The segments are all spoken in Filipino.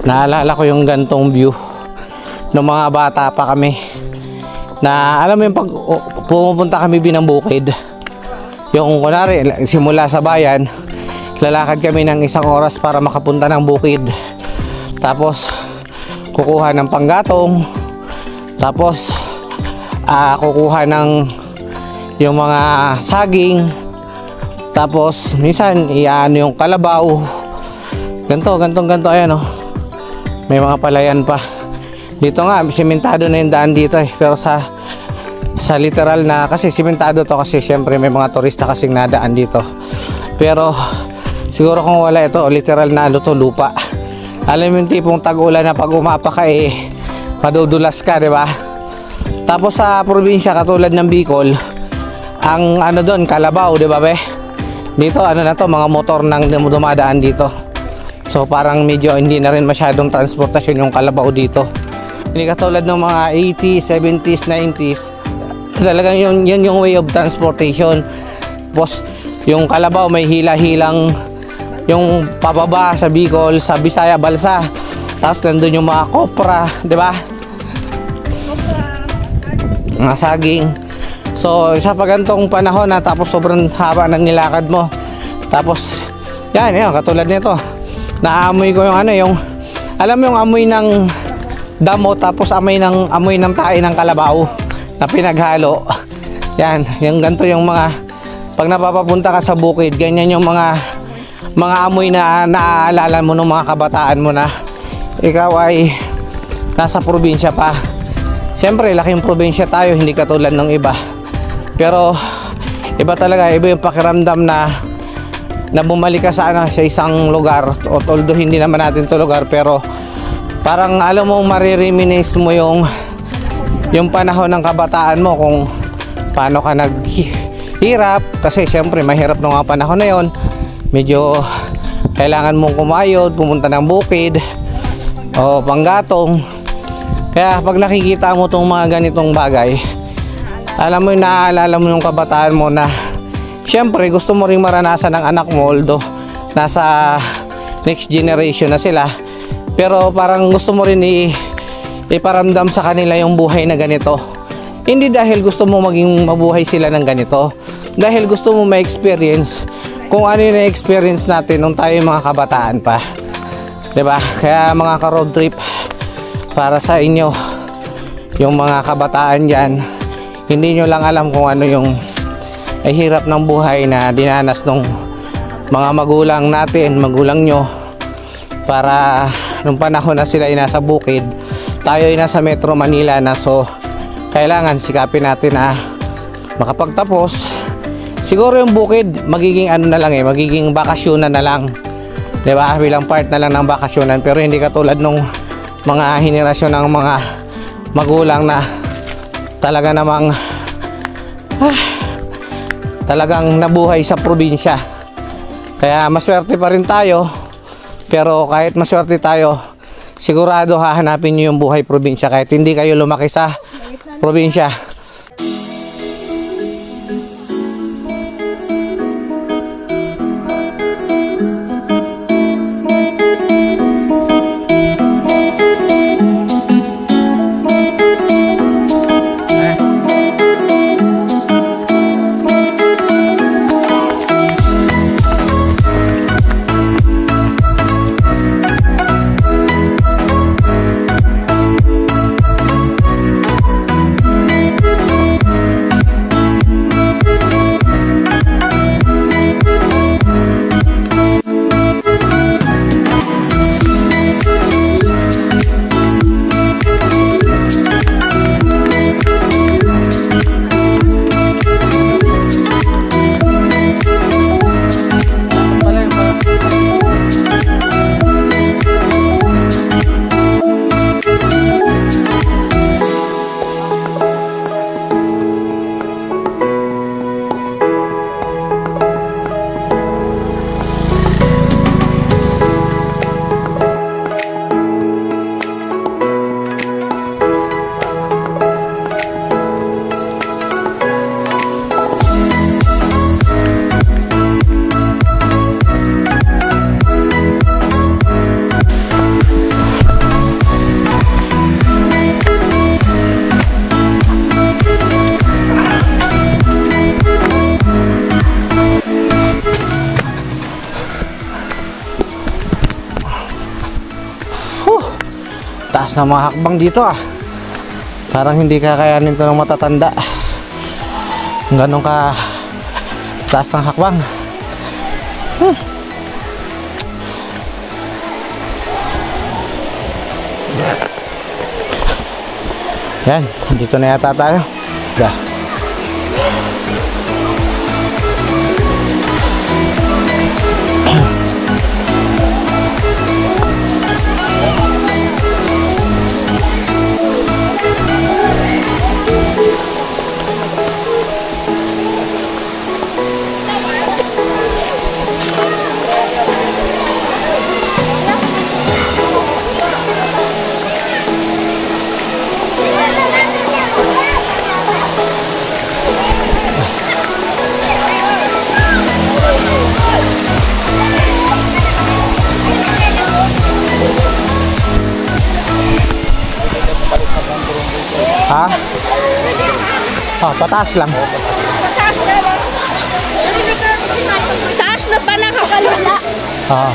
Naalala ko yung gantong view nung mga bata pa kami, na alam mo yung pag pumupunta kami binang-bukid, yung kunwari simula sa bayan, lalakad kami ng 1 oras para makapunta ng bukid, tapos kukuha ng panggatong, tapos kukuha ng yung mga saging, tapos minsan iano yung kalabaw, ganto, ayan oh. May mga palayan pa. Dito nga, simentado na yung daan dito eh. Pero sa literal na, kasi simentado to kasi syempre may mga turista kasing nadaan dito. Pero siguro kung wala ito, literal na ano to, lupa. Alam mo yung tipong tag-ulan na pag umapa ka eh, madudulas ka, di ba? Tapos sa probinsya katulad ng Bicol, ang ano doon, kalabaw, di ba be? Dito ano na to, mga motor nang dumadaan dito. So parang medyo hindi na rin masyadong transportasyon yung kalabaw dito. Hindi katulad ng mga 80s, 70s, 90s. Talagang yun yung way of transportation. Tapos yung kalabaw may hila-hilang yung pababa sa Bicol, sa Bisaya, Balsa. Tapos nandun yung mga kopra, di ba? Mga saging. So isa pa gantong panahon na tapos sobrang haba ng nilakad mo. Tapos yan katulad nito. Naamoy ko yung ano, yung alam mo yung amoy ng damo tapos amoy ng tae ng kalabaw na pinaghalo. Yan, yung ganito yung mga pag napapapunta ka sa bukid, ganyan yung mga amoy na naaalala mo ng mga kabataan mo na ikaw ay nasa probinsya pa. Siyempre, laking probinsya tayo, hindi katulad ng iba. Pero iba talaga, iba yung pakiramdam na bumalik ka sa isang lugar, although hindi naman natin to lugar, pero parang alam mo marireminisce mo yung panahon ng kabataan mo, kung paano ka naghirap, kasi syempre mahirap nung mga panahon na yon. Medyo kailangan mong kumayod, pumunta ng bukid o panggatong. Kaya pag nakikita mo tong mga ganitong bagay, alam mo yung naaalala mo yung kabataan mo na siyempre gusto mo ring maranasan ng anak mo, although nasa next generation na sila, pero parang gusto mo rin iparamdam sa kanila yung buhay na ganito. Hindi dahil gusto mo maging mabuhay sila ng ganito, dahil gusto mo ma-experience kung ano yung na-experience natin nung tayo yung mga kabataan pa, diba? Kaya mga ka-road trip, para sa inyo yung mga kabataan dyan, hindi nyo lang alam kung ano yung ay hirap ng buhay na dinanas ng mga magulang natin, magulang nyo, para nung panahon na sila ay nasa bukid, tayo ay nasa Metro Manila na. So kailangan sikapin natin na makapagtapos. Siguro yung bukid magiging ano na lang magiging bakasyonan na lang, diba? Bilang part na lang ng bakasyonan, pero hindi katulad nung mga henerasyon ng mga magulang na talaga namang talagang nabuhay sa probinsya. Kaya maswerte pa rin tayo, pero kahit maswerte tayo, sigurado hahanapin nyo yung buhay probinsya kahit hindi kayo lumaki sa probinsya. sa mga hakbang dito ah. Parang hindi kakayanin ito ng matatanda. Ganun ka taas ng hakbang. Yan, dito na yata tayo. Yeah. Ha? Oh, pataas lang. Taas na lang. Taas na pa nakakalula. Oo.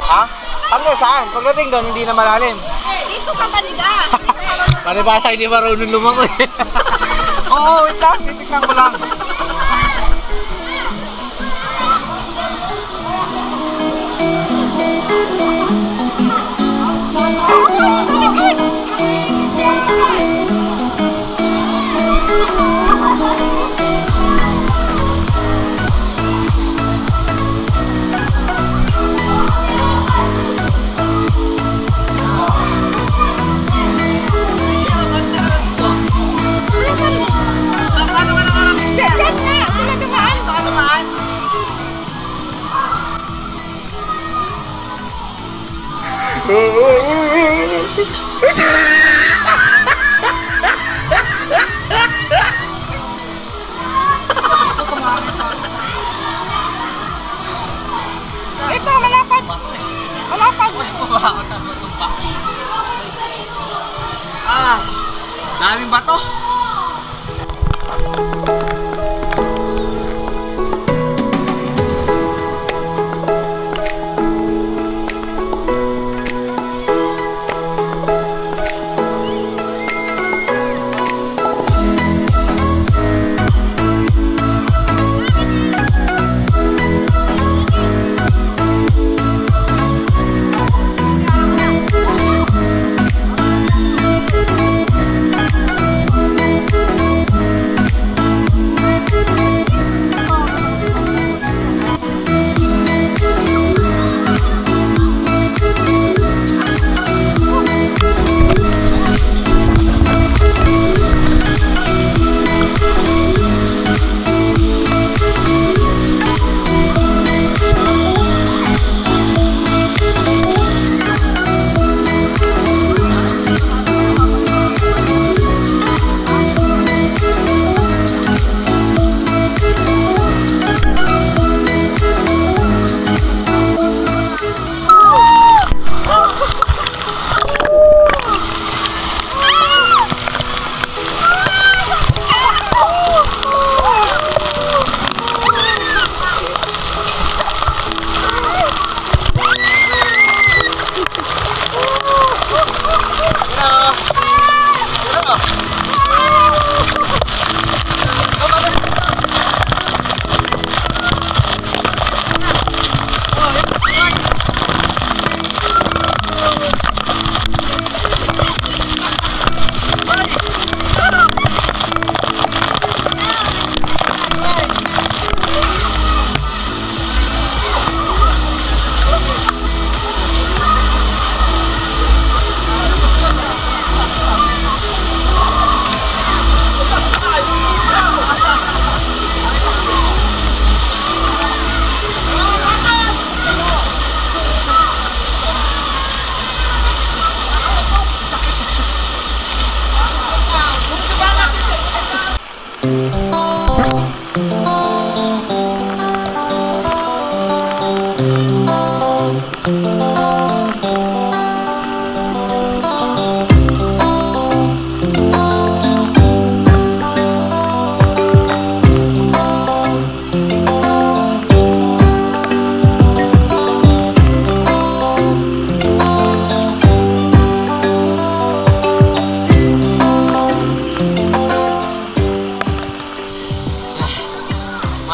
Ha? Hanggang saan? Pagdating doon, hindi na malalim. Dito ka baliga. Paribasa hindi marunong lumangoy. Oo, wait lang. Titignan ko lang. Ito, malapad. Malapad. Ah, daming bato.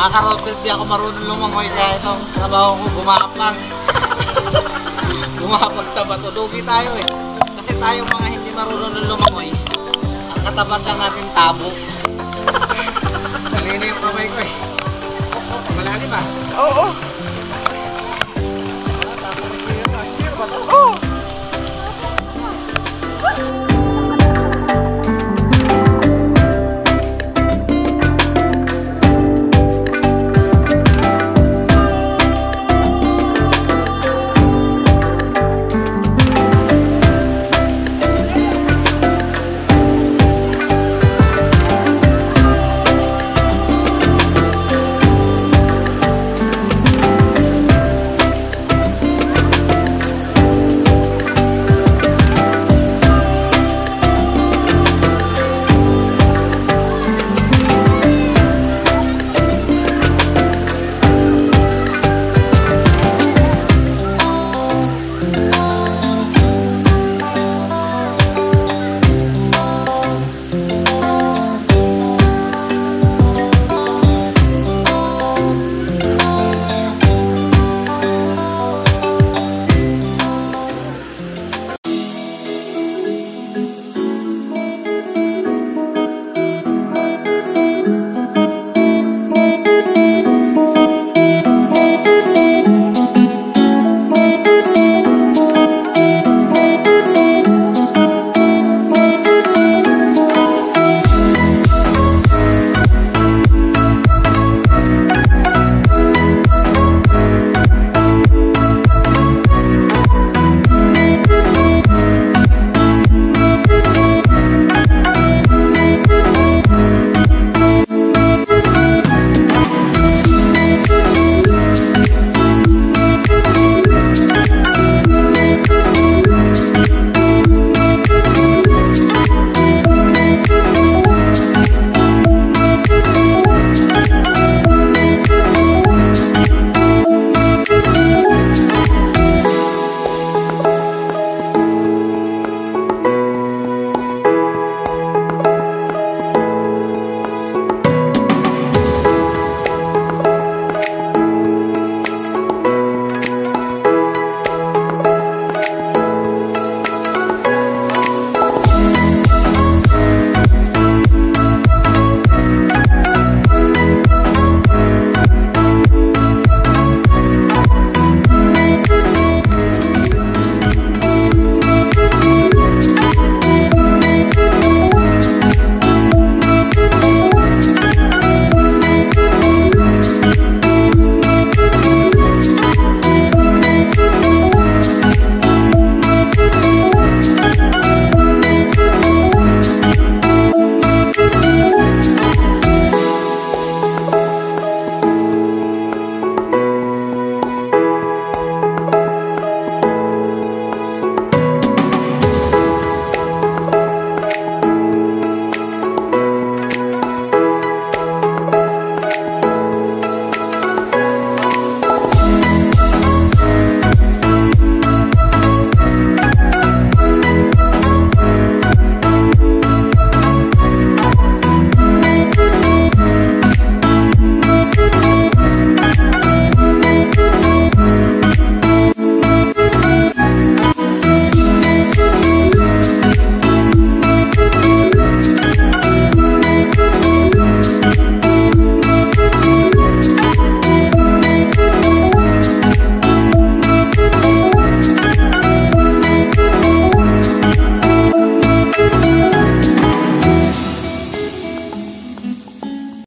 Mga karotel, di ako marunong lumangoy kaya itong trabaho ko gumapang. Gumapang sa bato. Lugi tayo eh. Kasi tayo mga hindi marunong lumangoy, ang katapat lang natin tabo. Malino yung kamay ko eh. Malalim ah. Oo.